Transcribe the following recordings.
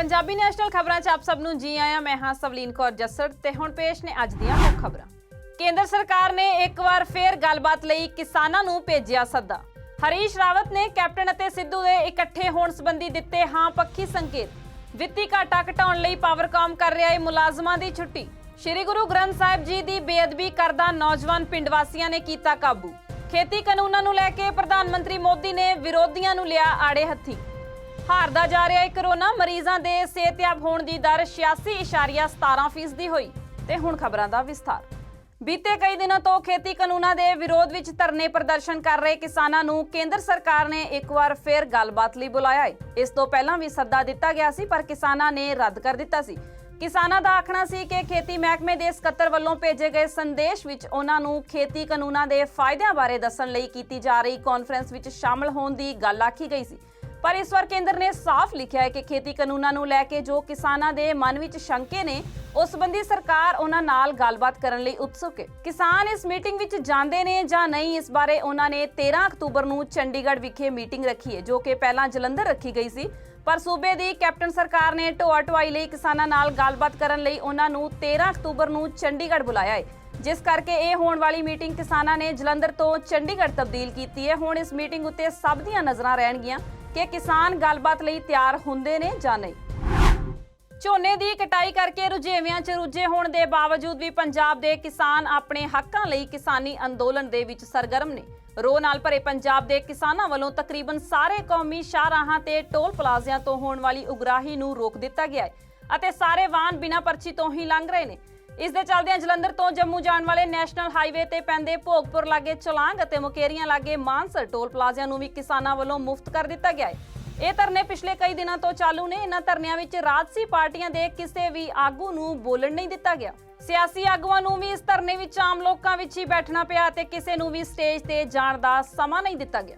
Punjabi national खबरां 'ਚ ਆਪ ਸਭ ਨੂੰ ਜੀ ਆਇਆਂ। मैं हाँ सवलीन कौर जस्सड़ ਤੇ ਹੁਣ ਪੇਸ਼ ਨੇ ਅੱਜ ਦੀਆਂ ਮੁੱਖ ਖਬਰਾਂ। ਕੇਂਦਰ ਸਰਕਾਰ ਨੇ ਇੱਕ ਵਾਰ ਫੇਰ ਗੱਲਬਾਤ ਲਈ ਕਿਸਾਨਾਂ ਨੂੰ ਭੇਜਿਆ ਸੱਦਾ। ਹਰੀਸ਼ ਰਾਵਤ ਨੇ ਕੈਪਟਨ ਅਤੇ ਸਿੱਧੂ ਦੇ ਇਕੱਠੇ ਹੋਣ ਸੰਬੰਧੀ ਦਿੱਤੇ ਹਾਂ ਪੱਖੀ ਸੰਕੇਤ। ਵਿੱਤੀ ਘਾਟਾ ਘਟਾਉਣ ਲਈ ਪਾਵਰਕਾਮ ਕਰ ਰਿਹਾ ਹੈ ਮੁਲਾਜ਼ਮਾਂ ਦੀ ਛੁੱਟੀ। ਸ਼੍ਰੀ ਗੁਰੂ ਗ੍ਰੰਥ ਸਾਹਿਬ ਜੀ ਦੀ ਬੇਅਦਬੀ ਕਰਦਾ ਨੌਜਵਾਨ ਪਿੰਡ ਵਾਸੀਆਂ ਨੇ ਕੀਤਾ ਕਾਬੂ। ਖੇਤੀ ਕਾਨੂੰਨਾਂ ਨੂੰ ਲੈ ਕੇ ਪ੍ਰਧਾਨ ਮੰਤਰੀ ਮੋਦੀ ਨੇ ਵਿਰੋਧੀਆਂ ਨੂੰ ਲਿਆ ਆੜੇ ਹੱਥੀ। ਹਾਰਦਾ ਜਾ ਰਿਹਾ ਹੈ ਕੋਰੋਨਾ, ਮਰੀਜ਼ਾਂ ਦੇ ਸਿਹਤਯਾਬ ਹੋਣ ਦੀ ਦਰ 86.17% ਹੋਈ। ਤੇ ਹੁਣ ਖਬਰਾਂ ਦਾ ਵਿਸਥਾਰ। ਬੀਤੇ ਕਈ ਦਿਨਾਂ ਤੋਂ ਖੇਤੀ ਕਾਨੂੰਨਾਂ ਦੇ ਵਿਰੋਧ ਵਿੱਚ ਧਰਨੇ ਪ੍ਰਦਰਸ਼ਨ ਕਰ ਰਹੇ ਕਿਸਾਨਾਂ ਨੂੰ ਕੇਂਦਰ ਸਰਕਾਰ ਨੇ ਇੱਕ ਵਾਰ ਫਿਰ ਗੱਲਬਾਤ ਲਈ ਬੁਲਾਇਆ ਹੈ। ਇਸ ਤੋਂ ਪਹਿਲਾਂ ਵੀ ਸੱਦਾ ਦਿੱਤਾ ਗਿਆ ਸੀ ਪਰ ਕਿਸਾਨਾਂ ਨੇ ਰੱਦ ਕਰ ਦਿੱਤਾ ਸੀ। ਕਿਸਾਨਾਂ ਦਾ ਆਖਣਾ ਸੀ ਕਿ ਖੇਤੀ ਮਹਿਕਮੇ ਦੇ ਸਕੱਤਰ ਵੱਲੋਂ ਭੇਜੇ ਗਏ ਸੰਦੇਸ਼ ਵਿੱਚ ਉਹਨਾਂ ਨੂੰ ਖੇਤੀ ਕਾਨੂੰਨਾਂ ਦੇ ਫਾਇਦਿਆਂ ਬਾਰੇ ਦੱਸਣ ਲਈ ਕੀਤੀ ਜਾ ਰਹੀ ਕਾਨਫਰੰਸ ਵਿੱਚ ਸ਼ਾਮਲ ਹੋਣ ਦੀ ਗੱਲ ਆਖੀ ਗਈ ਸੀ। ਪਰ ਇਸ ਵਾਰ ਕੇਂਦਰ ਨੇ ਸਾਫ਼ ਲਿਖਿਆ ਹੈ ਕਿ ਖੇਤੀ ਕਾਨੂੰਨਾਂ ਨੂੰ ਲੈ ਕੇ ਜੋ ਕਿਸਾਨਾਂ ਦੇ ਮਨ ਵਿੱਚ ਸ਼ੰਕੇ ਨੇ ਉਸ ਸੰਬੰਧੀ ਸਰਕਾਰ ਉਹਨਾਂ ਨਾਲ ਗੱਲਬਾਤ ਕਰਨ ਲਈ ਉਤਸੁਕ ਹੈ। ਕਿਸਾਨ ਇਸ ਮੀਟਿੰਗ ਵਿੱਚ ਜਾਂਦੇ ਨੇ ਜਾਂ ਨਹੀਂ, ਇਸ ਬਾਰੇ ਉਹਨਾਂ ਨੇ 13 ਅਕਤੂਬਰ ਨੂੰ ਚੰਡੀਗੜ੍ਹ ਵਿਖੇ ਮੀਟਿੰਗ ਰੱਖੀ ਹੈ, ਜੋ ਕਿ ਪਹਿਲਾਂ ਜਲੰਧਰ ਰੱਖੀ ਗਈ ਸੀ। ਪਰ ਸੂਬੇ ਦੀ ਕੈਪਟਨ ਸਰਕਾਰ ਨੇ ਢੋਆ ਢੁਆਈ ਲਈ ਕਿਸਾਨਾਂ ਨਾਲ ਗੱਲਬਾਤ ਕਰਨ ਲਈ ਉਹਨਾਂ ਨੂੰ 13 ਅਕਤੂਬਰ ਨੂੰ ਚੰਡੀਗੜ੍ਹ ਬੁਲਾਇਆ ਹੈ, ਜਿਸ ਕਰਕੇ ਇਹ ਹੋਣ ਵਾਲੀ ਮੀਟਿੰਗ ਕਿਸਾਨਾਂ ਨੇ ਜਲੰਧਰ ਤੋਂ ਚੰਡੀਗੜ੍ਹ ਤਬਦੀਲ ਕੀਤੀ ਹੈ। ਹੁਣ ਇਸ ਮੀਟਿੰਗ ਉੱਤੇ ਸਭ ਦੀਆਂ ਨਜ਼ਰਾਂ ਰਹਿਣਗੀਆਂ ਕਿ ਕਿਸਾਨ ਗੱਲਬਾਤ ਲਈ ਤਿਆਰ ਹੁੰਦੇ ਨੇ ਜਾਂ ਨਹੀਂ। ਝੋਨੇ ਦੀ ਕਟਾਈ ਕਰਕੇ ਰੁਝੇਵਿਆਂ 'ਚ ਰੁੱਝੇ ਹੋਣ ਦੇ ਬਾਵਜੂਦ ਵੀ ਪੰਜਾਬ ਦੇ ਕਿਸਾਨ ਆਪਣੇ ਹੱਕਾਂ ਲਈ ਕਿਸਾਨੀ ਅੰਦੋਲਨ ਦੇ ਵਿੱਚ ਸਰਗਰਮ ਨੇ। ਰੋਹ ਨਾਲ ਭਰੇ ਪੰਜਾਬ ਦੇ ਕਿਸਾਨਾਂ ਵੱਲੋਂ ਤਕਰੀਬਨ ਸਾਰੇ ਕੌਮੀ ਸ਼ਾਹਰਾਹਾਂ ਤੇ ਟੋਲ ਪਲਾਜ਼ਿਆਂ ਤੋਂ ਹੋਣ ਵਾਲੀ ਉਗਰਾਹੀ ਨੂੰ ਰੋਕ ਦਿੱਤਾ ਗਿਆ ਹੈ ਅਤੇ ਸਾਰੇ ਵਾਹਨ ਬਿਨਾਂ ਪਰਚੀ ਤੋਂ ਹੀ ਲੰਘ ਰਹੇ ਨੇ। ਇਸ ਦੇ ਚੱਲਦਿਆਂ ਜਲੰਧਰ ਤੋਂ ਜੰਮੂ ਜਾਣ ਵਾਲੇ ਨੈਸ਼ਨਲ ਹਾਈਵੇ ਤੇ ਪੈਂਦੇ ਭੋਗਪੁਰ ਲਾਗੇ ਚਲਾਂਗ ਅਤੇ ਮੁਕੇਰੀਆਂ ਲਾਗੇ ਮਾਨਸਰ ਟੋਲ ਪਲਾਜ਼ਿਆਂ ਨੂੰ ਵੀ ਕਿਸਾਨਾਂ ਵੱਲੋਂ ਮੁਫਤ ਕਰ ਦਿੱਤਾ ਗਿਆ ਹੈ। ਇਹ ਧਰਨੇ ਪਿਛਲੇ ਕਈ ਦਿਨਾਂ ਤੋਂ ਚਾਲੂ ਨੇ। ਇਹਨਾਂ ਧਰਨਿਆਂ ਵਿੱਚ ਰਾਜਸੀ ਪਾਰਟੀਆਂ ਦੇ ਕਿਸੇ ਵੀ ਆਗੂ ਨੂੰ ਬੋਲਣ ਨਹੀਂ ਦਿੱਤਾ ਗਿਆ। ਸਿਆਸੀ ਆਗੂਆਂ ਨੂੰ ਵੀ ਇਸ ਧਰਨੇ ਵਿੱਚ ਆਮ ਲੋਕਾਂ ਵਿੱਚ ਹੀ ਬੈਠਣਾ ਪਿਆ ਤੇ ਕਿਸੇ ਨੂੰ ਵੀ ਸਟੇਜ ਤੇ ਜਾਣ ਦਾ ਸਮਾਂ ਨਹੀਂ ਦਿੱਤਾ ਗਿਆ।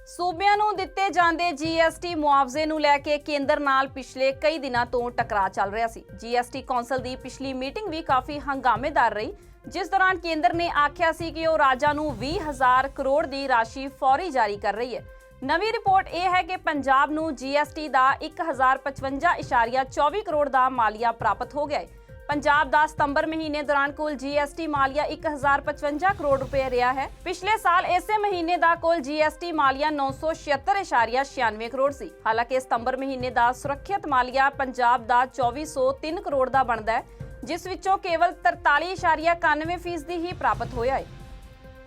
ਸੂਬਿਆਂ ਨੂੰ ਦਿੱਤੇ ਜਾਂਦੇ ਜੀਐਸਟੀ ਮੁਆਵਜ਼ੇ ਨੂੰ ਲੈ ਕੇ ਕੇਂਦਰ ਨਾਲ ਪਿਛਲੇ ਕਈ ਦਿਨਾਂ ਤੋਂ ਟਕਰਾਅ ਚੱਲ ਰਿਹਾ ਸੀ। ਜੀਐਸਟੀ ਕੌਂਸਲ ਦੀ ਪਿਛਲੀ ਮੀਟਿੰਗ ਵੀ ਕਾਫੀ ਹੰਗਾਮੇਦਾਰ ਰਹੀ, ਜਿਸ ਦੌਰਾਨ ਕੇਂਦਰ ਨੇ ਆਖਿਆ ਸੀ ਕਿ ਉਹ ਰਾਜਾਂ ਨੂੰ 20,000 ਕਰੋੜ ਦੀ ਰਾਸ਼ੀ ਫੌਰੀ ਜਾਰੀ ਕਰ ਰਹੀ ਹੈ। ਨਵੀਂ ਰਿਪੋਰਟ ਇਹ ਹੈ ਕਿ ਪੰਜਾਬ ਨੂੰ ਜੀਐਸਟੀ ਦਾ 1055.24 ਕਰੋੜ ਦਾ ਮਾਲੀਆ ਪ੍ਰਾਪਤ ਹੋ ਗਿਆ ਹੈ। ਪੰਜਾਬ ਦਾ ਸਤੰਬਰ ਮਹੀਨੇ ਦੌਰਾਨ ਕੁੱਲ ਜੀਐਸਟੀ ਮਾਲੀਆ 1055 ਕਰੋੜ ਰੁਪਏ ਰਿਹਾ ਹੈ। ਪਿਛਲੇ ਸਾਲ ਇਸੇ ਮਹੀਨੇ ਦਾ ਕੁੱਲ ਜੀਐਸਟੀ ਮਾਲੀਆ 976.96 ਕਰੋੜ ਸੀ। ਹਾਲਾਂਕਿ ਸਤੰਬਰ ਮਹੀਨੇ ਦਾ ਸੁਰੱਖਿਅਤ ਮਾਲੀਆ ਪੰਜਾਬ ਦਾ 2403 ਕਰੋੜ ਦਾ ਬਣਦਾ ਹੈ, ਜਿਸ ਵਿੱਚੋਂ ਕੇਵਲ 43.91% ਹੀ ਪ੍ਰਾਪਤ ਹੋਇਆ ਹੈ।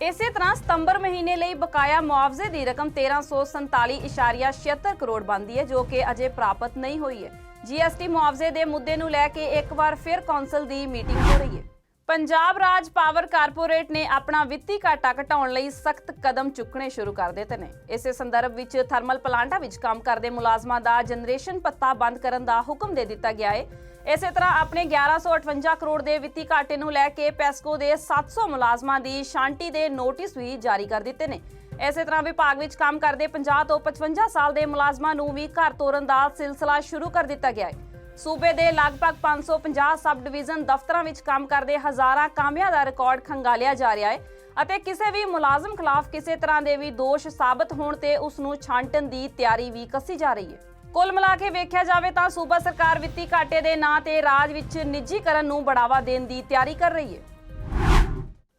ਇਸੇ ਤਰ੍ਹਾਂ ਸਤੰਬਰ ਮਹੀਨੇ ਲਈ ਬਕਾਇਆ ਮੁਆਵਜ਼ੇ ਦੀ ਰਕਮ 1347.76 ਕਰੋੜ ਬਣਦੀ ਹੈ, ਜੋ ਕਿ ਅਜੇ ਪ੍ਰਾਪਤ ਨਹੀਂ ਹੋਈ ਹੈ। ਜੀਐਸਟੀ ਮੁਆਵਜ਼ੇ ਦੇ ਮੁੱਦੇ ਨੂੰ ਲੈ ਕੇ ਇੱਕ ਵਾਰ ਫਿਰ ਕੌਂਸਲ ਦੀ ਮੀਟਿੰਗ ਹੋ ਰਹੀ ਹੈ। ਪੰਜਾਬ ਰਾਜ ਪਾਵਰ ਕਾਰਪੋਰੇਟ ਨੇ ਆਪਣਾ ਵਿੱਤੀ ਘਾਟਾ ਘਟਾਉਣ ਲਈ ਸਖਤ ਕਦਮ ਚੁੱਕਣੇ ਸ਼ੁਰੂ ਕਰ ਦਿੱਤੇ ਨੇ। ਇਸੇ ਸੰਦਰਭ ਵਿੱਚ ਥਰਮਲ ਪਲਾਂਟਾਂ ਵਿੱਚ ਕੰਮ ਕਰਦੇ ਮੁਲਾਜ਼ਮਾਂ ਦਾ ਜਨਰੇਸ਼ਨ ਭੱਤਾ ਬੰਦ ਕਰਨ ਦਾ ਹੁਕਮ ਦੇ ਦਿੱਤਾ ਗਿਆ ਹੈ। ਇਸੇ ਤਰ੍ਹਾਂ ਆਪਣੇ 1158 ਕਰੋੜ ਦੇ ਵਿੱਤੀ ਘਾਟੇ ਨੂੰ ਲੈ ਕੇ ਪੈਸਕੋ ਦੇ 700 ਮੁਲਾਜ਼ਮਾਂ ਦੀ ਸ਼ਾਂਤੀ ਦੇ ਨੋਟਿਸ ਵੀ ਜਾਰੀ ਕਰ ਦਿੱਤੇ ਨੇ। ਇਸੇ ਤਰ੍ਹਾਂ ਵਿਭਾਗ ਵਿੱਚ ਕੰਮ ਕਰਦੇ 50 ਤੋਂ 55 ਸਾਲ ਦੇ ਮੁਲਾਜ਼ਮਾਂ ਨੂੰ ਵੀ ਘਰ ਤੋਰਨ ਦਾ ਸਿਲਸਿਲਾ ਸ਼ੁਰੂ ਕਰ ਦਿੱਤਾ ਗਿਆ ਹੈ। ਸੂਬੇ ਦੇ ਲਗਭਗ 550 ਸਬ ਡਿਵੀਜ਼ਨ ਦਫ਼ਤਰਾਂ ਵਿੱਚ ਕੰਮ ਕਰਦੇ ਹਜ਼ਾਰਾਂ ਕਾਮਿਆਂ ਦਾ ਰਿਕਾਰਡ ਖੰਗਾਲਿਆ ਜਾ ਰਿਹਾ ਹੈ ਅਤੇ ਕਿਸੇ ਵੀ ਮੁਲਾਜ਼ਮ ਖਿਲਾਫ ਕਿਸੇ ਤਰ੍ਹਾਂ ਦੇ ਵੀ ਦੋਸ਼ ਸਾਬਤ ਹੋਣ ਤੇ ਉਸ ਨੂੰ ਛਾਂਟਣ ਦੀ ਤਿਆਰੀ ਵੀ ਕੱਸੀ ਜਾ ਰਹੀ ਹੈ। ਕੁੱਲ ਮਿਲਾ ਕੇ ਵੇਖਿਆ ਜਾਵੇ ਤਾਂ ਸੂਬਾ ਸਰਕਾਰ ਵਿੱਤੀ ਘਾਟੇ ਦੇ ਨਾਂ ਤੇ ਰਾਜ ਵਿੱਚ ਨਿੱਜੀਕਰਨ ਨੂੰ ਬੜਾਵਾ ਦੇਣ ਦੀ ਤਿਆਰੀ ਕਰ ਰਹੀ ਹੈ।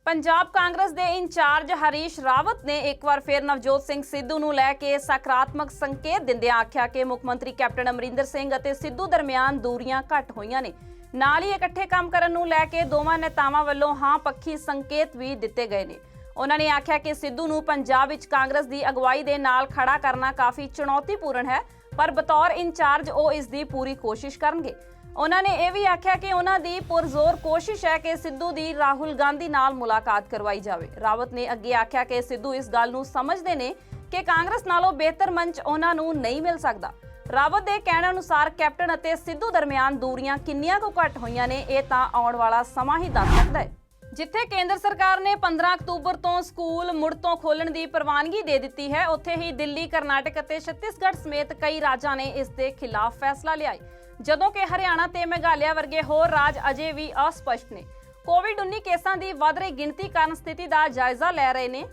ਪੰਜਾਬ ਕਾਂਗਰਸ ਦੇ ਇੰਚਾਰਜ ਹਰੀਸ਼ ਰਾਵਤ ਨੇ ਇੱਕ ਵਾਰ ਫਿਰ ਨਵਜੋਤ ਸਿੰਘ ਸਿੱਧੂ ਨੂੰ ਲੈ ਕੇ ਸਕਾਰਾਤਮਕ ਸੰਕੇਤ ਦਿੰਦਿਆਂ ਆਖਿਆ ਕਿ ਮੁੱਖ ਮੰਤਰੀ ਕੈਪਟਨ ਅਮਰਿੰਦਰ ਸਿੰਘ ਅਤੇ ਸਿੱਧੂ ਦਰਮਿਆਨ ਦੂਰੀਆਂ ਘੱਟ ਹੋਈਆਂ ਨੇ। ਨਾਲ ਹੀ ਇਕੱਠੇ ਕੰਮ ਕਰਨ ਨੂੰ ਲੈ ਕੇ ਦੋਵਾਂ ਨੇਤਾਵਾਂ ਵੱਲੋਂ ਹਾਂ ਪੱਖੀ ਸੰਕੇਤ ਵੀ ਦਿੱਤੇ ਗਏ ਨੇ। ਉਹਨਾਂ ਨੇ ਆਖਿਆ ਕਿ ਸਿੱਧੂ ਨੂੰ ਪੰਜਾਬ ਵਿੱਚ ਕਾਂਗਰਸ ਦੀ ਅਗਵਾਈ ਦੇ ਨਾਲ ਖੜਾ ਕਰਨਾ ਕਾਫੀ ਚੁਣੌਤੀਪੂਰਨ ਹੈ, ਪਰ ਬਤੌਰ ਇੰਚਾਰਜ ਉਹ ਇਸ ਦੀ ਪੂਰੀ ਕੋਸ਼ਿਸ਼ ਕਰਨਗੇ। ਉਹਨਾਂ ਨੇ ਇਹ ਵੀ ਆਖਿਆ ਕਿ ਉਹਨਾਂ ਦੀ ਪੁਰਜ਼ੋਰ ਕੋਸ਼ਿਸ਼ ਹੈ ਕਿ ਸਿੱਧੂ ਦੀ ਰਾਹੁਲ ਗਾਂਧੀ ਨਾਲ ਮੁਲਾਕਾਤ ਕਰਵਾਈ ਜਾਵੇ। ਰਾਵਤ ਨੇ ਅੱਗੇ ਆਖਿਆ ਕਿ ਸਿੱਧੂ ਇਸ ਗੱਲ ਨੂੰ ਸਮਝਦੇ ਨੇ ਕਿ ਕਾਂਗਰਸ ਨਾਲੋਂ ਬਿਹਤਰ ਮੰਚ ਉਹਨਾਂ ਨੂੰ ਨਹੀਂ ਮਿਲ ਸਕਦਾ। ਰਾਵਤ ਦੇ ਕਹਿਣ ਅਨੁਸਾਰ ਕੈਪਟਨ ਅਤੇ ਸਿੱਧੂ ਦਰਮਿਆਨ ਦੂਰੀਆਂ ਕਿੰਨੀਆਂ ਕੁ ਘੱਟ ਹੋਈਆਂ ਨੇ, ਇਹ ਤਾਂ ਆਉਣ ਵਾਲਾ ਸਮਾਂ ਹੀ ਦੱਸ ਸਕਦਾ ਹੈ। ਜਿੱਥੇ ਕੇਂਦਰ ਸਰਕਾਰ ਨੇ 15 ਅਕਤੂਬਰ ਤੋਂ ਸਕੂਲ ਮੁੜ ਤੋਂ ਖੋਲਣ ਦੀ ਪ੍ਰਵਾਨਗੀ ਦੇ ਦਿੱਤੀ ਹੈ, ਉੱਥੇ ਹੀ ਦਿੱਲੀ, ਕਰਨਾਟਕ ਅਤੇ ਛੱਤੀਸਗੜ੍ਹ ਸਮੇਤ ਕਈ ਰਾਜਾਂ ਨੇ ਇਸ ਦੇ ਖਿਲਾਫ ਫੈਸਲਾ ਲਿਆ ਹੈ, ਜਦੋਂ ਕਿ ਹਰਿਆਣਾ ਤੇ ਮੇਘਾਲਿਆ ਵਰਗੇ ਹੋਰ ਰਾਜ ਅਜੇ ਵੀ ਅਸਪਸ਼ਟ ਨੇ। ਕੋਵਿਡ-19 ਕੇਸਾਂ ਦੀ ਵਧ ਰਹੀ ਗਿਣਤੀ ਕਾਰਨ ਸਥਿਤੀ ਦਾ ਜਾਇਜ਼ਾ ਲੈ ਰਹੇ ਨੇ।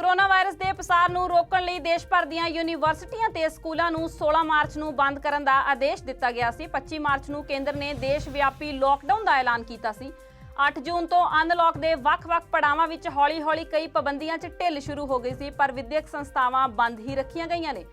ਕੋਰੋਨਾ ਵਾਇਰਸ ਦੇ ਪਸਾਰ ਨੂੰ ਰੋਕਣ ਲਈ ਦੇਸ਼ ਭਰ ਦੀਆਂ ਯੂਨੀਵਰਸਿਟੀਆਂ ਤੇ ਸਕੂਲਾਂ ਨੂੰ 16 ਮਾਰਚ ਨੂੰ ਬੰਦ ਕਰਨ ਦਾ ਆਦੇਸ਼ ਦਿੱਤਾ ਗਿਆ ਸੀ। 25 ਮਾਰਚ ਨੂੰ ਕੇਂਦਰ ਨੇ ਦੇਸ਼ ਵਿਆਪੀ ਲੋਕਡਾਊਨ ਦਾ ਐਲਾਨ ਕੀਤਾ ਸੀ। 8 ਜੂਨ ਤੋਂ ਅਨਲੌਕ ਦੇ ਵੱਖ-ਵੱਖ ਪੜਾਵਾਂ ਵਿੱਚ ਹੌਲੀ-ਹੌਲੀ ਕਈ ਪਾਬੰਦੀਆਂ 'ਚ ਢਿੱਲ ਸ਼ੁਰੂ ਹੋ ਗਈ ਸੀ, ਪਰ ਵਿਦਿਅਕ ਸੰਸਥਾਵਾਂ ਬੰਦ ਹੀ ਰੱਖੀਆਂ ਗਈਆਂ ਨੇ।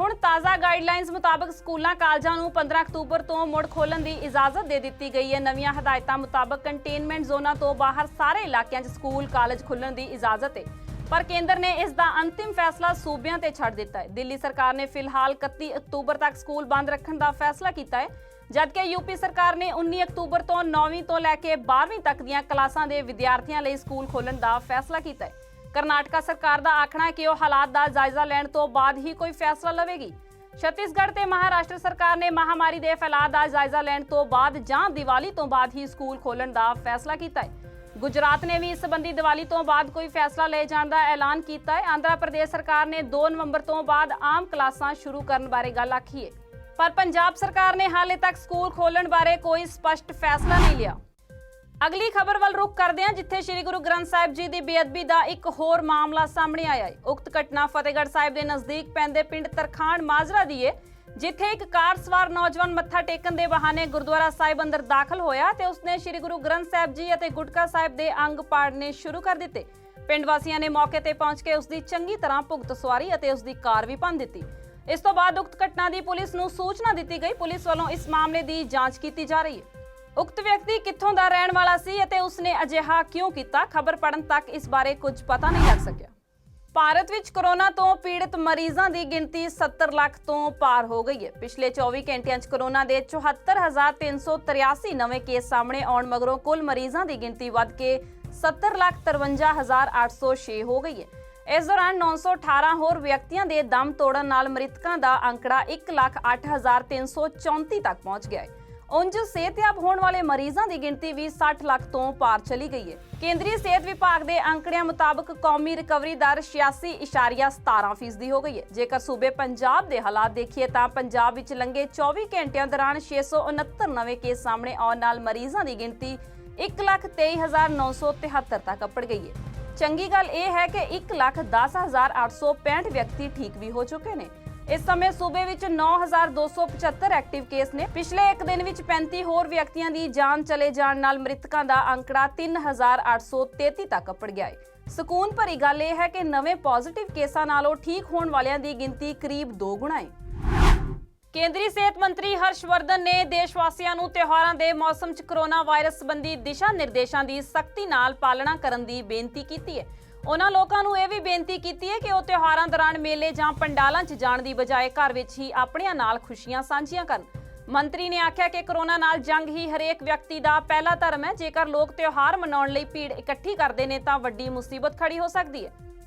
ਹੁਣ ਤਾਜ਼ਾ ਗਾਈਡਲਾਈਨਸ ਮੁਤਾਬਕ ਸਕੂਲਾਂ ਕਾਲਜਾਂ ਨੂੰ 15 ਅਕਤੂਬਰ ਤੋਂ ਮੁੜ ਖੋਲ੍ਹਣ ਦੀ ਇਜਾਜ਼ਤ ਦੇ ਦਿੱਤੀ ਗਈ ਹੈ। ਨਵੀਆਂ ਹਦਾਇਤਾਂ ਮੁਤਾਬਕ ਕੰਟੇਨਮੈਂਟ ਜ਼ੋਨਾਂ ਤੋਂ ਬਾਹਰ ਸਾਰੇ ਇਲਾਕਿਆਂ 'ਚ ਸਕੂਲ ਕਾਲਜ ਖੁੱਲ੍ਹਣ ਦੀ ਇਜਾਜ਼ਤ ਹੈ, ਪਰ ਕੇਂਦਰ ਨੇ ਇਸ ਦਾ ਅੰਤਿਮ ਫੈਸਲਾ ਸੂਬਿਆਂ ਤੇ ਛੱਡ ਦਿੱਤਾ ਹੈ। ਦਿੱਲੀ ਸਰਕਾਰ ਨੇ ਫਿਲਹਾਲ 31 ਅਕਤੂਬਰ ਤੱਕ ਸਕੂਲ ਬੰਦ ਰੱਖਣ ਦਾ ਫੈਸਲਾ ਕੀਤਾ ਹੈ, ਜਦਕਿ ਯੂਪੀ ਸਰਕਾਰ ਨੇ 19 ਅਕਤੂਬਰ ਤੋਂ 9ਵੀਂ ਤੋਂ ਲੈ ਕੇ 12ਵੀਂ ਤੱਕ ਦੀਆਂ ਕਲਾਸਾਂ ਦੇ ਵਿਦਿਆਰਥੀਆਂ ਲਈ ਸਕੂਲ ਖੋਲ੍ਹਣ ਦਾ ਫੈਸਲਾ ਕੀਤਾ ਹੈ। ਕਰਨਾਟਕਾ ਸਰਕਾਰ ਦਾ ਆਖਣਾ ਹੈ ਕਿ ਉਹ ਹਾਲਾਤ ਦਾ ਜਾਇਜ਼ਾ ਲੈਣ ਤੋਂ ਬਾਅਦ ਹੀ ਕੋਈ ਫੈਸਲਾ ਲਵੇਗੀ। ਛੱਤੀਸਗੜ੍ਹ ਤੇ ਮਹਾਰਾਸ਼ਟਰ ਸਰਕਾਰ ਨੇ ਮਹਾਮਾਰੀ ਦੇ ਫੈਲਾਅ ਦਾ ਜਾਇਜ਼ਾ ਲੈਣ ਤੋਂ ਬਾਅਦ ਜਾਂ ਦੀਵਾਲੀ ਤੋਂ ਬਾਅਦ ਹੀ ਸਕੂਲ ਖੋਲ੍ਹਣ ਦਾ ਫੈਸਲਾ ਕੀਤਾ ਹੈ। ਗੁਜਰਾਤ ਨੇ ਵੀ ਇਸ ਸੰਬੰਧੀ ਦੀਵਾਲੀ ਤੋਂ ਬਾਅਦ ਕੋਈ ਫੈਸਲਾ ਲੈ ਜਾਣ ਦਾ ਐਲਾਨ ਕੀਤਾ ਹੈ। ਆਂਧਰਾ ਪ੍ਰਦੇਸ਼ ਸਰਕਾਰ ਨੇ 2 ਨਵੰਬਰ ਤੋਂ ਬਾਅਦ ਆਮ ਕਲਾਸਾਂ ਸ਼ੁਰੂ ਕਰਨ ਬਾਰੇ ਗੱਲ ਆਖੀ ਹੈ, ਪਰ ਪੰਜਾਬ ਸਰਕਾਰ ਨੇ ਹਾਲੇ ਤੱਕ ਸਕੂਲ ਖੋਲ੍ਹਣ ਬਾਰੇ ਕੋਈ ਸਪਸ਼ਟ ਫੈਸਲਾ ਨਹੀਂ ਲਿਆ। ਅਗਲੀ ਖਬਰ ਵੱਲ ਰੁਖ ਕਰਦੇ ਹਾਂ, ਜਿੱਥੇ ਸ੍ਰੀ ਗੁਰੂ ਗ੍ਰੰਥ ਸਾਹਿਬ ਜੀ ਦੀ ਬੇਅਦਬੀ ਦਾ ਇੱਕ ਹੋਰ ਮਾਮਲਾ ਸਾਹਮਣੇ ਆਇਆ ਹੈ। ਉਕਤ ਘਟਨਾ ਫਤਿਹਗੜ੍ਹ ਸਾਹਿਬ ਦੇ ਨਜ਼ਦੀਕ ਪੈਂਦੇ ਪਿੰਡ ਤਰਖਾਣ ਮਾਜਰਾ ਦੀ ਹੈ, ਜਿੱਥੇ ਇੱਕ ਕਾਰ ਸਵਾਰ ਨੌਜਵਾਨ ਮੱਥਾ ਟੇਕਣ ਦੇ ਬਹਾਨੇ ਗੁਰਦੁਆਰਾ ਸਾਹਿਬ ਅੰਦਰ ਦਾਖਲ ਹੋਇਆ ਤੇ ਉਸਨੇ ਸ੍ਰੀ ਗੁਰੂ ਗ੍ਰੰਥ ਸਾਹਿਬ ਜੀ ਅਤੇ ਗੁਟਕਾ ਸਾਹਿਬ ਦੇ ਅੰਗ ਪਾੜਨੇ ਸ਼ੁਰੂ ਕਰ ਦਿੱਤੇ। ਪਿੰਡ ਵਾਸੀਆਂ ਨੇ ਮੌਕੇ ਤੇ ਪਹੁੰਚ ਕੇ ਉਸਦੀ ਚੰਗੀ ਤਰ੍ਹਾਂ ਭੁਗਤ ਸਵਾਰੀ ਅਤੇ ਉਸਦੀ ਕਾਰ ਵੀ ਭੰਨ ਦਿੱਤੀ। ਇਸ ਤੋਂ ਬਾਅਦ ਉਕਤ ਘਟਨਾ ਦੀ ਪੁਲਿਸ ਨੂੰ ਸੂਚਨਾ ਦਿੱਤੀ ਗਈ। ਪੁਲਿਸ ਵੱਲੋਂ ਇਸ ਮਾਮਲੇ ਦੀ ਜਾਂਚ ਕੀਤੀ ਜਾ ਰਹੀ ਹੈ। ਉਕਤ ਵਿਅਕਤੀ ਕਿੱਥੋਂ ਦਾ ਰਹਿਣ ਵਾਲਾ ਸੀ ਅਤੇ ਉਸਨੇ ਅਜਿਹਾ ਕਿਉਂ ਕੀਤਾ, ਖਬਰ ਪੜਨ ਤੱਕ ਇਸ ਬਾਰੇ ਕੁਝ ਪਤਾ ਨਹੀਂ ਲੱਗ ਸਕਿਆ। ਭਾਰਤ ਵਿੱਚ ਕੋਰੋਨਾ ਤੋਂ ਪੀੜਤ ਮਰੀਜ਼ਾਂ ਦੀ ਗਿਣਤੀ 70 ਲੱਖ ਤੋਂ ਪਾਰ ਹੋ ਗਈ ਹੈ। ਪਿਛਲੇ 24 ਘੰਟਿਆਂ 'ਚ ਕੋਰੋਨਾ ਦੇ 74,383 ਨਵੇਂ ਕੇਸ ਸਾਹਮਣੇ ਆਉਣ ਮਗਰੋਂ ਕੁੱਲ ਮਰੀਜ਼ਾਂ ਦੀ ਗਿਣਤੀ ਵੱਧ ਕੇ 70,53,806 ਹੋ ਗਈ ਹੈ। ਇਸ ਦੌਰਾਨ 918 ਹੋਰ ਵਿਅਕਤੀਆਂ ਦੇ ਦਮ ਤੋੜਨ ਨਾਲ ਮ੍ਰਿਤਕਾਂ ਦਾ ਅੰਕੜਾ 1,08,334 ਤੱਕ ਪਹੁੰਚ ਗਿਆ ਹੈ। ਉਂਝ ਸਿਹਤਯਾਬ ਹੋਣ ਵਾਲੇ ਮਰੀਜ਼ਾਂ ਦੀ ਗਿਣਤੀ ਵੀ 60 ਲੱਖ ਤੋਂ ਪਾਰ ਚਲੀ ਗਈ ਹੈ। ਕੇਂਦਰੀ ਸਿਹਤ ਵਿਭਾਗ ਦੇ ਅੰਕੜਿਆਂ ਮੁਤਾਬਕ ਕੌਮੀ ਰਿਕਵਰੀ ਦਰ 86.17% ਹੋ ਗਈ ਹੈ। ਜੇਕਰ ਸੂਬੇ ਪੰਜਾਬ ਦੇ ਹਾਲਾਤ ਦੇਖੀਏ ਤਾਂ ਪੰਜਾਬ ਵਿੱਚ ਲੰਘੇ 24 ਘੰਟਿਆਂ ਦੌਰਾਨ 669 ਨਵੇਂ ਕੇਸ ਸਾਹਮਣੇ ਆਉਣ ਨਾਲ ਮਰੀਜ਼ਾਂ ਦੀ ਗਿਣਤੀ 1,23,973 ਤੱਕ ਅੱਪੜ ਗਈ ਹੈ। ਚੰਗੀ ਗੱਲ ਇਹ ਹੈ ਕਿ 1,10,865 ਵਿਅਕਤੀ ਠੀਕ ਵੀ ਹੋ ਚੁੱਕੇ ਨੇ। ਇਸ ਸਮੇਂ ਸੂਬੇ ਵਿੱਚ 9,275 ਐਕਟਿਵ ਕੇਸ ਨੇ। ਪਿਛਲੇ ਇੱਕ ਦਿਨ ਵਿੱਚ 35 ਹੋਰ ਵਿਅਕਤੀਆਂ ਦੀ ਜਾਨ ਚਲੇ ਜਾਣ ਨਾਲ ਮ੍ਰਿਤਕਾਂ ਦਾ ਅੰਕੜਾ 3,833 ਤੱਕ ਅੱਪੜ ਗਿਆ ਹੈ। ਸਕੂਨ ਭਰੀ ਗੱਲ ਇਹ ਹੈ ਕਿ ਨਵੇਂ ਪੋਜ਼ਿਟਿਵ ਕੇਸਾਂ ਨਾਲੋਂ ਠੀਕ ਹੋਣ ਵਾਲਿਆਂ ਦੀ ਗਿਣਤੀ ਕਰੀਬ 2 ਗੁਣਾ ਹੈ। ਕੇਂਦਰੀ ਸਿਹਤ ਮੰਤਰੀ ਹਰਸ਼ ਵਰਧਨ ਨੇ ਦੇਸ਼ ਵਾਸੀਆਂ ਨੂੰ ਤਿਉਹਾਰਾਂ ਦੇ ਮੌਸਮ 'ਚ ਕੋਰੋਨਾ ਵਾਇਰਸ ਸੰਬੰਧੀ ਦਿਸ਼ਾ ਨਿਰਦੇਸ਼ਾਂ ਦੀ ਸਖਤੀ ਨਾਲ ਪਾਲਣਾ ਕਰਨ ਦੀ ਬੇਨਤੀ ਕੀਤੀ ਹੈ। ਉਹਨਾਂ ਲੋਕਾਂ ਨੂੰ ਇਹ ਵੀ ਬੇਨਤੀ ਕੀਤੀ ਹੈ ਕਿ ਉਹ ਤਿਉਹਾਰਾਂ ਦੌਰਾਨ ਮੇਲੇ ਜਾਂ ਪੰਡਾਲਾਂ 'ਚ ਜਾਣ ਦੀ ਬਜਾਏ ਘਰ ਵਿੱਚ ਹੀ ਆਪਣਿਆਂ ਨਾਲ ਖੁਸ਼ੀਆਂ ਸਾਂਝੀਆਂ ਕਰਨ। ਮੰਤਰੀ ਨੇ ਆਖਿਆ ਕਿ ਕੋਰੋਨਾ ਨਾਲ ਜੰਗ ਹੀ ਹਰੇਕ ਵਿਅਕਤੀ ਦਾ ਪਹਿਲਾ ਧਰਮ ਹੈ। ਜੇਕਰ ਲੋਕ ਤਿਉਹਾਰ ਮਨਾਉਣ ਲਈ ਭੀੜ ਇਕੱਠੀ ਕਰਦੇ ਨੇ ਤਾਂ ਵੱਡੀ ਮੁਸੀਬਤ ਖੜੀ ਹੋ ਸਕਦੀ ਹੈ।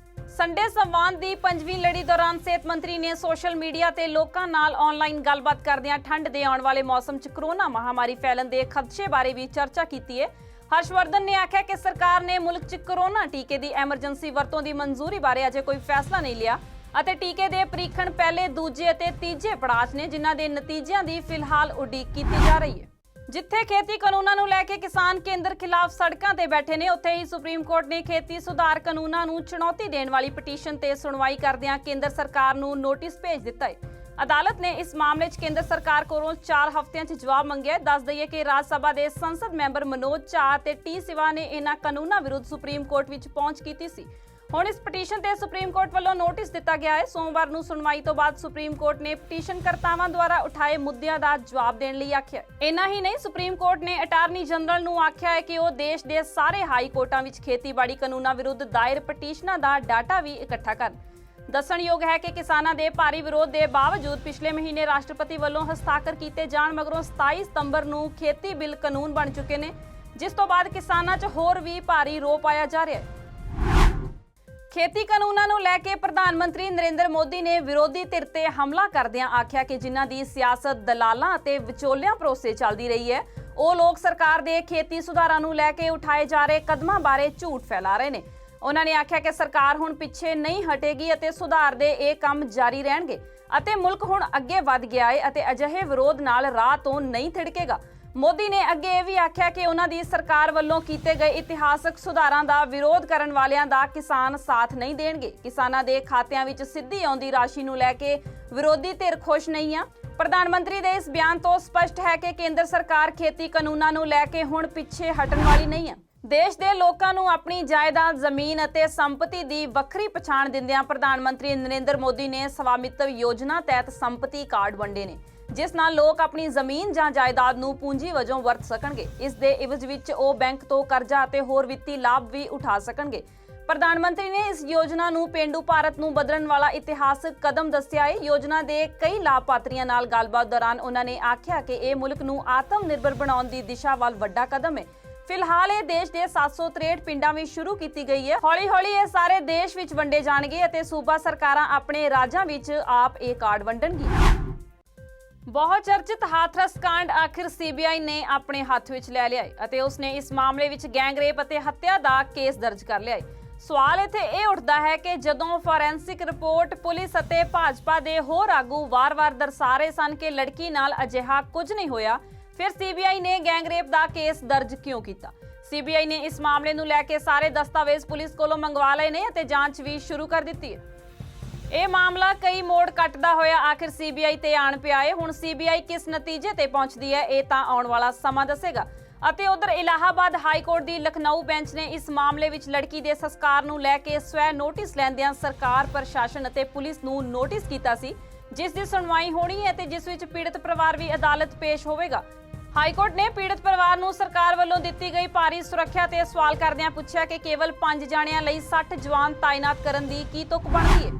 ਸੰਡੇ ਸੰਵਾਦ ਦੀ 5ਵੀਂ ਲੜੀ ਦੌਰਾਨ ਸਿਹਤ ਮੰਤਰੀ ਨੇ ਸੋਸ਼ਲ ਮੀਡੀਆ ਤੇ ਲੋਕਾਂ ਨਾਲ ਆਨਲਾਈਨ ਗੱਲਬਾਤ ਕਰਦਿਆਂ ਠੰਡ ਦੇ ਆਉਣ ਵਾਲੇ ਮੌਸਮ 'ਚ ਕੋਰੋਨਾ ਮਹਾਮਾਰੀ ਫੈਲਣ ਦੇ ਖਦਸ਼ੇ ਬਾਰੇ ਵੀ ਚਰਚਾ ਕੀਤੀ ਹੈ। ਹਰਸ਼ ਵਰਧਨ ਨੇ ਆਖਿਆ ਕਿ ਸਰਕਾਰ ਨੇ ਮੁਲਕ 'ਚ ਕੋਰੋਨਾ ਟੀਕੇ ਦੀ ਐਮਰਜੈਂਸੀ ਵਰਤੋਂ ਦੀ ਮਨਜ਼ੂਰੀ ਬਾਰੇ ਅਜੇ ਕੋਈ ਫੈਸਲਾ ਨਹੀਂ ਲਿਆ ਅਤੇ ਟੀਕੇ ਦੇ ਪਰੀਖਣ ਪਹਿਲੇ, ਦੂਜੇ ਅਤੇ ਤੀਜੇ ਪੜਾਅ 'ਚ ਨੇ, ਜਿਨ੍ਹਾਂ ਦੇ ਨਤੀਜਿਆਂ ਦੀ ਫਿਲਹਾਲ ਉਡੀਕ ਕੀਤੀ ਜਾ ਰਹੀ ਹੈ। ਜਿੱਥੇ ਖੇਤੀ ਕਾਨੂੰਨਾਂ ਨੂੰ ਲੈ ਕੇ ਕਿਸਾਨ ਕੇਂਦਰ ਖਿਲਾਫ ਸੜਕਾਂ ਤੇ ਬੈਠੇ ਨੇ, ਉੱਥੇ ਹੀ ਸੁਪਰੀਮ ਕੋਰਟ ਨੇ ਖੇਤੀ ਸੁਧਾਰ ਕਾਨੂੰਨਾਂ ਨੂੰ ਚੁਣੌਤੀ ਦੇਣ ਵਾਲੀ ਪਟੀਸ਼ਨ ਤੇ ਸੁਣਵਾਈ ਕਰਦਿਆਂ ਕੇਂਦਰ ਸਰਕਾਰ ਨੂੰ ਨੋਟਿਸ ਭੇਜ ਦਿੱਤਾ ਹੈ। ਅਦਾਲਤ ਨੇ ਇਸ ਮਾਮਲੇ 'ਚ ਕੇਂਦਰ ਸਰਕਾਰ ਕੋਲੋਂ 4 ਹਫ਼ਤਿਆਂ 'ਚ ਜਵਾਬ ਮੰਗਿਆ। ਦੱਸ ਦਈਏ ਕਿ ਰਾਜ ਸਭਾ ਦੇ ਸੰਸਦ ਮੈਂਬਰ ਮਨੋਜ ਝਾ ਤੇ ਟੀ ਸਿਵਾ ਨੇ ਇਹਨਾਂ ਕਾਨੂੰਨਾਂ ਵਿਰੁੱਧ ਸੁਪਰੀਮ ਕੋਰਟ ਵਿੱਚ ਪਹੁੰਚ ਕੀਤੀ ਸੀ। ਹੁਣ ਇਸ ਪਟੀਸ਼ਨ ਤੇ ਸੁਪਰੀਮ ਕੋਰਟ ਵੱਲੋਂ ਨੋਟਿਸ ਦਿੱਤਾ ਗਿਆ ਹੈ। ਸੋਮਵਾਰ ਨੂੰ ਸੁਣਵਾਈ ਤੋਂ ਬਾਅਦ ਸੁਪਰੀਮ ਕੋਰਟ ਨੇ ਪਟੀਸ਼ਨ ਕਰਤਾਵਾਂ ਦੁਆਰਾ ਉਠਾਏ ਮੁੱਦਿਆਂ ਦਾ ਜਵਾਬ ਦੇਣ ਲਈ ਆਖਿਆ। ਇੰਨਾ ਹੀ ਨਹੀਂ, ਸੁਪਰੀਮ ਕੋਰਟ ਨੇ ਅਟਾਰਨੀ ਜਨਰਲ ਨੂੰ ਆਖਿਆ ਹੈ ਕਿ ਉਹ ਦੇਸ਼ ਦੇ ਸਾਰੇ ਹਾਈ ਕੋਰਟਾਂ ਵਿੱਚ ਖੇਤੀਬਾੜੀ ਕਾਨੂੰਨਾਂ ਵਿਰੁੱਧ ਦਾਇਰ ਪਟੀਸ਼ਨਾਂ ਦਾ ਡਾਟਾ ਵੀ ਇਕੱਠਾ ਕਰਨ। ਦੱਸਣਯੋਗ ਹੈ ਕਿ ਕਿਸਾਨਾਂ ਦੇ ਭਾਰੀ ਵਿਰੋਧ ਦੇ ਬਾਵਜੂਦ ਪਿਛਲੇ ਮਹੀਨੇ ਰਾਸ਼ਟਰਪਤੀ ਵੱਲੋਂ ਹਸਤਾਖਰ ਕੀਤੇ ਜਾਣ ਮਗਰੋਂ 27 ਸਤੰਬਰ ਨੂੰ ਖੇਤੀ ਬਿੱਲ ਕਾਨੂੰਨ ਬਣ ਚੁੱਕੇ ਨੇ, ਜਿਸ ਤੋਂ ਬਾਅਦ ਕਿਸਾਨਾਂ 'ਚ ਹੋਰ ਵੀ ਭਾਰੀ ਰੋਹ ਪਾਇਆ ਜਾ ਰਿਹਾ ਹੈ। ਖੇਤੀ ਕਾਨੂੰਨਾਂ ਨੂੰ ਲੈ ਕੇ ਪ੍ਰਧਾਨ ਮੰਤਰੀ ਨਰਿੰਦਰ ਮੋਦੀ ਨੇ ਵਿਰੋਧੀ ਧਿਰ ਤੇ ਹਮਲਾ ਕਰਦਿਆਂ ਆਖਿਆ ਕਿ ਜਿਨ੍ਹਾਂ ਦੀ ਸਿਆਸਤ ਦਲਾਲਾਂ ਅਤੇ ਵਿਚੋਲਿਆਂ ਭਰੋਸੇ ਚੱਲਦੀ ਰਹੀ ਹੈ, ਉਹ ਲੋਕ ਸਰਕਾਰ ਦੇ ਖੇਤੀ ਸੁਧਾਰਾਂ ਨੂੰ ਲੈ ਕੇ ਉਠਾਏ ਜਾ ਰਹੇ ਕਦਮਾਂ ਬਾਰੇ ਝੂਠ ਫੈਲਾ ਰਹੇ ਨੇ। ਉਹਨਾਂ ਨੇ ਆਖਿਆ ਕਿ ਸਰਕਾਰ ਹੁਣ ਪਿੱਛੇ ਨਹੀਂ ਹਟੇਗੀ ਅਤੇ ਸੁਧਾਰ ਦੇ ਇਹ ਕੰਮ ਜਾਰੀ ਰਹਿਣਗੇ ਅਤੇ ਮੁਲਕ ਹੁਣ ਅੱਗੇ ਵਧ ਗਿਆ ਹੈ ਅਤੇ ਅਜਿਹੇ ਵਿਰੋਧ ਨਾਲ ਰਾਹ ਤੋਂ ਨਹੀਂ ਥਿੜਕੇਗਾ। ਮੋਦੀ ਨੇ ਅੱਗੇ ਇਹ ਵੀ ਆਖਿਆ ਕਿ ਉਹਨਾਂ ਦੀ ਸਰਕਾਰ ਵੱਲੋਂ ਕੀਤੇ ਗਏ ਇਤਿਹਾਸਕ ਸੁਧਾਰਾਂ ਦਾ ਵਿਰੋਧ ਕਰਨ ਵਾਲਿਆਂ ਦਾ ਕਿਸਾਨ ਸਾਥ ਨਹੀਂ ਦੇਣਗੇ। ਕਿਸਾਨਾਂ ਦੇ ਖਾਤਿਆਂ ਵਿੱਚ ਸਿੱਧੀ ਆਉਂਦੀ ਰਾਸ਼ੀ ਨੂੰ ਲੈ ਕੇ ਵਿਰੋਧੀ ਧਿਰ ਖੁਸ਼ ਨਹੀਂ ਆ। ਪ੍ਰਧਾਨ ਮੰਤਰੀ ਦੇ ਇਸ ਬਿਆਨ ਤੋਂ ਸਪਸ਼ਟ ਹੈ ਕਿ ਕੇਂਦਰ ਸਰਕਾਰ ਖੇਤੀ ਕਾਨੂੰਨਾਂ ਨੂੰ ਲੈ ਕੇ ਹੁਣ ਪਿੱਛੇ ਹਟਣ ਵਾਲੀ ਨਹੀਂ ਹੈ। ਦੇਸ਼ ਦੇ ਲੋਕਾਂ ਨੂੰ ਆਪਣੀ ਜਾਇਦਾਦ, ਜ਼ਮੀਨ ਅਤੇ ਸੰਪਤੀ ਦੀ ਵੱਖਰੀ ਪਛਾਣ ਦਿੰਦਿਆਂ ਪ੍ਰਧਾਨ ਮੰਤਰੀ ਨਰਿੰਦਰ ਮੋਦੀ ਨੇ ਸਵਾਮਿਤਵ ਯੋਜਨਾ ਤਹਿਤ ਸੰਪਤੀ ਕਾਰਡ ਵੰਡੇ ਨੇ, ਜਿਸ ਨਾਲ ਲੋਕ ਆਪਣੀ ਜ਼ਮੀਨ ਜਾਂ ਜਾਇਦਾਦ ਨੂੰ ਪੂੰਜੀ ਵਜੋਂ ਵਰਤ ਸਕਣਗੇ। ਇਸ ਦੇ ਇਵਜ਼ ਵਿੱਚ ਉਹ ਬੈਂਕ ਤੋਂ ਕਰਜ਼ਾ ਅਤੇ ਹੋਰ ਵਿੱਤੀ ਲਾਭ ਵੀ ਉਠਾ ਸਕਣਗੇ। ਪ੍ਰਧਾਨ ਮੰਤਰੀ ਨੇ ਇਸ ਯੋਜਨਾ ਨੂੰ ਪੇਂਡੂ ਭਾਰਤ ਨੂੰ ਬਦਲਣ ਵਾਲਾ ਇਤਿਹਾਸਕ ਕਦਮ ਦੱਸਿਆ ਹੈ। ਯੋਜਨਾ ਦੇ ਕਈ ਲਾਭਪਾਤਰੀਆਂ ਨਾਲ ਗੱਲਬਾਤ ਦੌਰਾਨ ਉਹਨਾਂ ਨੇ ਆਖਿਆ ਕਿ ਇਹ ਮੁਲਕ ਨੂੰ ਆਤਮ ਨਿਰਭਰ ਬਣਾਉਣ ਦੀ ਦਿਸ਼ਾ ਵੱਲ ਵੱਡਾ ਕਦਮ ਹੈ। ਫਿਲਹਾਲ ਇਹ ਦੇਸ਼ ਦੇ 763 ਪਿੰਡਾਂ ਵਿੱਚ ਸ਼ੁਰੂ ਕੀਤੀ ਗਈ ਹੈ। ਹੌਲੀ-ਹੌਲੀ ਇਹ ਸਾਰੇ ਦੇਸ਼ ਵਿੱਚ ਵੰਡੇ ਜਾਣਗੇ ਅਤੇ ਸੂਬਾ ਸਰਕਾਰਾਂ ਆਪਣੇ ਰਾਜਾਂ ਵਿੱਚ ਆਪ ਇਹ ਕਾਰਡ ਵੰਡਣਗੀਆਂ। ਬਹੁਤ ਚਰਚਿਤ ਹਾਥਰਸ ਕਾਂਡ ਆਖਿਰ ਸੀਬੀਆਈ ਨੇ ਆਪਣੇ ਹੱਥ ਵਿੱਚ ਲੈ ਲਿਆ ਹੈ ਅਤੇ ਉਸਨੇ ਇਸ ਮਾਮਲੇ ਵਿੱਚ ਗੈਂਗਰੇਪ ਅਤੇ ਹੱਤਿਆ ਦਾ ਕੇਸ ਦਰਜ ਕਰ ਲਿਆ ਹੈ। ਸਵਾਲ ਇੱਥੇ ਇਹ ਉੱਠਦਾ ਹੈ ਕਿ ਜਦੋਂ ਫੋਰੈਂਸਿਕ ਰਿਪੋਰਟ, ਪੁਲਿਸ ਅਤੇ ਭਾਜਪਾ ਦੇ ਹੋਰ ਆਗੂ ਵਾਰ-ਵਾਰ ਦਰਸਾ ਰਹੇ ਸਨ ਕਿ ਲੜਕੀ ਨਾਲ ਅਜਿਹਾ ਕੁਝ ਨਹੀਂ ਹੋਇਆ, ਫਿਰ ਸੀਬੀਆਈ ਨੇ ਗੈਂਗਰੇਪ ਦਾ ਕੇਸ ਦਰਜ ਕਿਉਂ ਕੀਤਾ? ਸੀਬੀਆਈ ਨੇ ਇਸ ਮਾਮਲੇ ਨੂੰ ਲੈ ਕੇ ਸਾਰੇ ਦਸਤਾਵੇਜ਼ ਪੁਲਿਸ ਕੋਲੋਂ ਮੰਗਵਾ ਲਏ ਨੇ ਅਤੇ ਜਾਂਚ ਵੀ ਸ਼ੁਰੂ ਕਰ ਦਿੱਤੀ ਹੈ। ਇਹ ਮਾਮਲਾ ਕਈ ਮੋੜ ਕੱਟਦਾ ਹੋਇਆ ਆਖਿਰ ਸੀਬੀਆਈ ਤੇ ਆਣ ਪਿਆ ਹੈ। ਹੁਣ ਸੀਬੀਆਈ ਕਿਸ ਨਤੀਜੇ ਤੇ ਪਹੁੰਚਦੀ ਹੈ, ਇਹ ਤਾਂ ਆਉਣ ਵਾਲਾ ਸਮਾਂ ਦੱਸੇਗਾ। ਅਤੇ ਉਧਰ ਇਲਾਹਾਬਾਦ ਹਾਈ ਕੋਰਟ ਦੀ ਲਖਨਊ ਬੈਂਚ ਨੇ ਇਸ ਮਾਮਲੇ ਵਿੱਚ ਲੜਕੀ ਦੇ ਸੰਸਕਾਰ ਨੂੰ ਲੈ ਕੇ ਸਵੈ ਨੋਟਿਸ ਲੈਂਦਿਆਂ ਸਰਕਾਰ, ਪ੍ਰਸ਼ਾਸਨ ਅਤੇ ਪੁਲਿਸ ਨੂੰ ਨੋਟਿਸ ਕੀਤਾ ਸੀ, ਜਿਸ ਦੀ ਸੁਣਵਾਈ ਹੋਣੀ ਹੈ ਤੇ ਜਿਸ ਵਿੱਚ ਪੀੜਤ ਪਰਿਵਾਰ ਵੀ ਅਦਾਲਤ ਪੇਸ਼ ਹੋਵੇਗਾ। ਹਾਈ ਕੋਰਟ ਨੇ ਪੀੜਤ ਪਰਿਵਾਰ ਨੂੰ ਸਰਕਾਰ ਵੱਲੋਂ ਦਿੱਤੀ ਗਈ ਭਾਰੀ ਸੁਰੱਖਿਆ ਤੇ ਸਵਾਲ ਕਰਦਿਆਂ ਪੁੱਛਿਆ ਕਿ ਕੇਵਲ 5 ਜਾਣਿਆਂ ਲਈ 60 ਜਵਾਨ ਤਾਇਨਾਤ ਕਰਨ ਦੀ ਕੀ ਤੁਕ ਬਣਦੀ ਹੈ।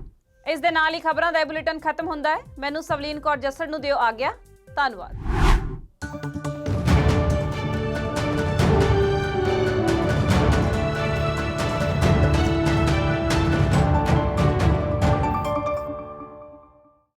ਇਸ ਦੇ ਨਾਲ ਹੀ ਖਬਰਾਂ ਦਾ ਬੁਲੇਟਿਨ ਖਤਮ ਹੁੰਦਾ ਹੈ। ਮੈਨੂੰ ਸਵਲੀਨ ਕੌਰ ਜੱਸੜ ਨੂੰ ਦਿਓ ਆਗਿਆ। ਧੰਨਵਾਦ।